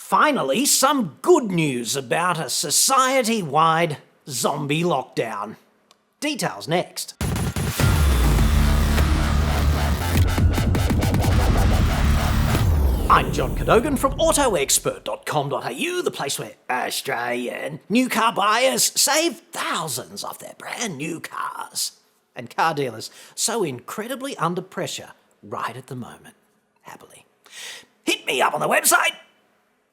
Finally, some good news about a society-wide zombie lockdown. Details next. I'm John Cadogan from AutoExpert.com.au, the place where Australian new car buyers save thousands off their brand new cars. And car dealers so incredibly under pressure right at the moment. Happily. Hit me up on the website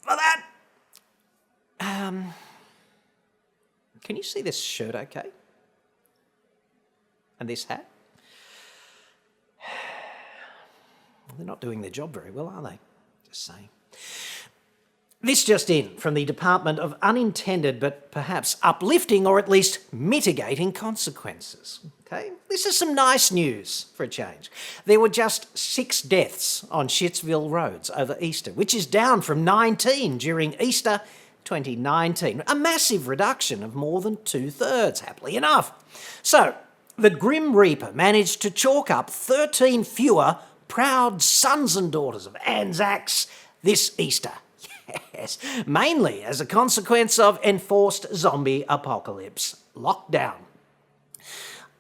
for that. Can you see this shirt okay? And this hat? Well, they're not doing their job very well, are they? Just saying. This just in from the Department of Unintended but perhaps uplifting or at least mitigating consequences. Okay, this is some nice news for a change. There were just 6 deaths on Shitsville roads over Easter, which is down from 19 during Easter 2019. A massive reduction of more than 2/3, happily enough. So, the Grim Reaper managed to chalk up 13 fewer proud sons and daughters of Anzacs this Easter. Yes, mainly as a consequence of enforced zombie apocalypse lockdown.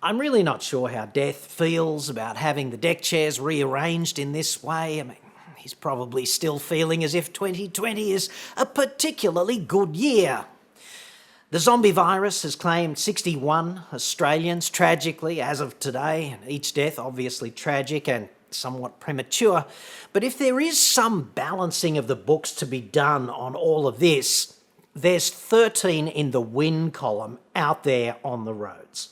I'm really not sure how Death feels about having the deck chairs rearranged in this way. I mean, he's probably still feeling as if 2020 is a particularly good year. The zombie virus has claimed 61 Australians, tragically, as of today, and each death obviously tragic and somewhat premature. But if there is some balancing of the books to be done on all of this, there's 13 in the win column out there on the roads.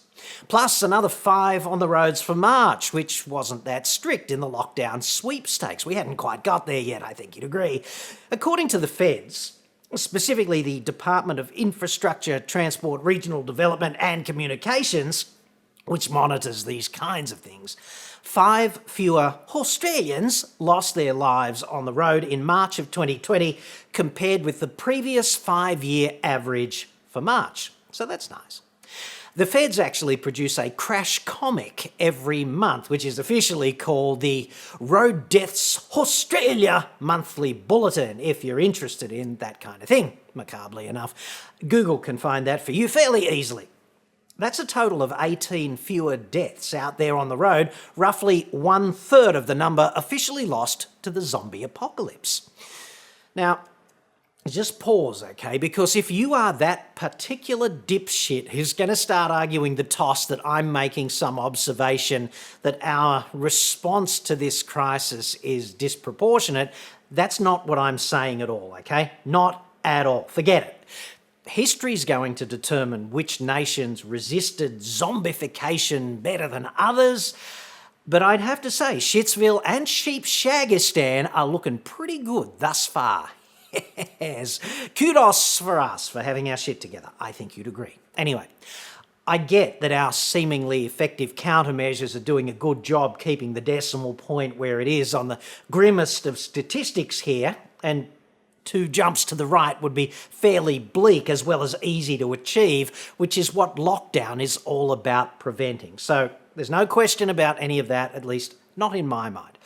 Plus another 5 on the roads for March, which wasn't that strict in the lockdown sweepstakes. We hadn't quite got there yet, I think you'd agree. According to the feds, specifically the Department of Infrastructure, Transport, Regional Development and Communications, which monitors these kinds of things, 5 fewer Australians lost their lives on the road in March of 2020 compared with the previous 5-year average for March. So that's nice. The feds actually produce a crash comic every month, which is officially called the Road Deaths Australia Monthly Bulletin, if you're interested in that kind of thing, macabrely enough. Google can find that for you fairly easily. That's a total of 18 fewer deaths out there on the road, roughly 1/3 of the number officially lost to the zombie apocalypse. Now, just pause, okay? Because if you are that particular dipshit who's going to start arguing the toss that I'm making some observation that our response to this crisis is disproportionate, that's not what I'm saying at all, okay? Not at all. Forget it. History's going to determine which nations resisted zombification better than others, but I'd have to say Shitsville and Sheepshagistan are looking pretty good thus far. Yes, kudos for us for having our shit together. I think you'd agree. Anyway, I get that our seemingly effective countermeasures are doing a good job keeping the decimal point where it is on the grimmest of statistics here, and 2 jumps to the right would be fairly bleak as well as easy to achieve, which is what lockdown is all about preventing. So there's no question about any of that, at least not in my mind.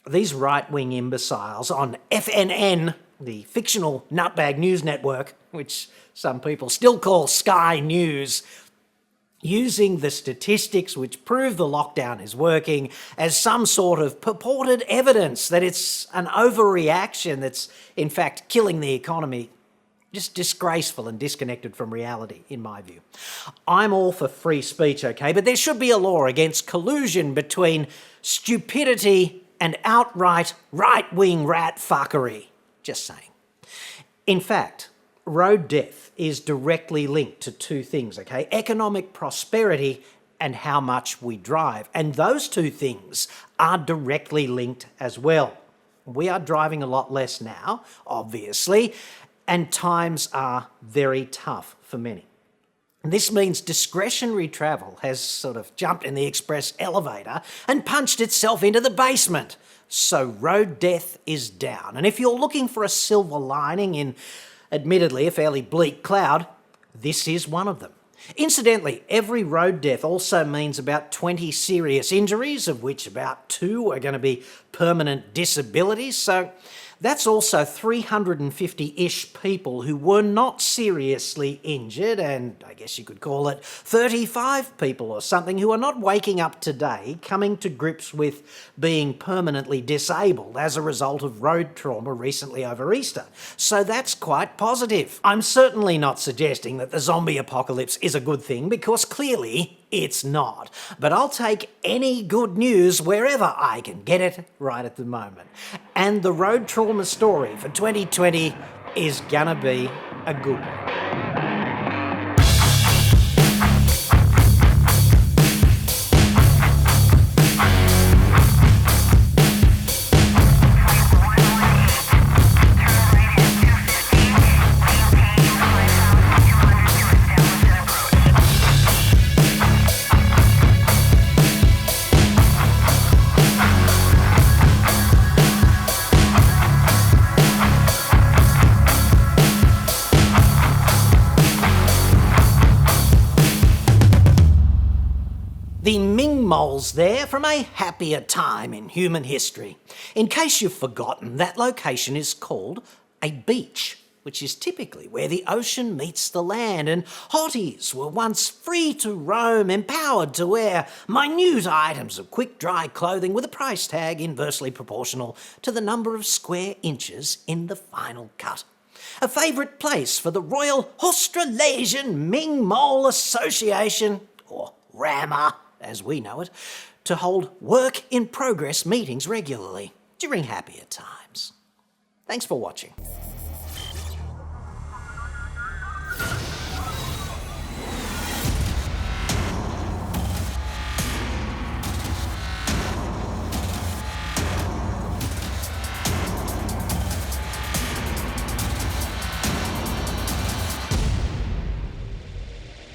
These right-wing imbeciles on FNN, the fictional nutbag news network, which some people still call Sky News, using the statistics which prove the lockdown is working as some sort of purported evidence that it's an overreaction that's in fact killing the economy. Just disgraceful and disconnected from reality, in my view. I'm all for free speech, okay, but there should be a law against collusion between stupidity and outright right-wing rat fuckery. Just saying. In fact, road death is directly linked to 2 things, okay? Economic prosperity and how much we drive. And those 2 things are directly linked as well. We are driving a lot less now, obviously, and times are very tough for many. And this means discretionary travel has sort of jumped in the express elevator and punched itself into the basement. So road death is down. And if you're looking for a silver lining in admittedly a fairly bleak cloud, this is one of them. Incidentally, every road death also means about 20 serious injuries, of which about 2 are going to be permanent disabilities. So That's also 350-ish people who were not seriously injured, and I guess you could call it 35 people or something who are not waking up today coming to grips with being permanently disabled as a result of road trauma recently over Easter. So that's quite positive. I'm certainly not suggesting that the zombie apocalypse is a good thing, because clearly it's not. But I'll take any good news wherever I can get it right at the moment. And the road trauma story for 2020 is gonna be a good one. The Ming moles there from a happier time in human history. In case you've forgotten, that location is called a beach, which is typically where the ocean meets the land, and hotties were once free to roam, empowered to wear minute items of quick dry clothing with a price tag inversely proportional to the number of square inches in the final cut. A favourite place for the Royal Australasian Ming Mole Association, or RAMA, as we know it, to hold work-in-progress meetings regularly during happier times. Thanks for watching.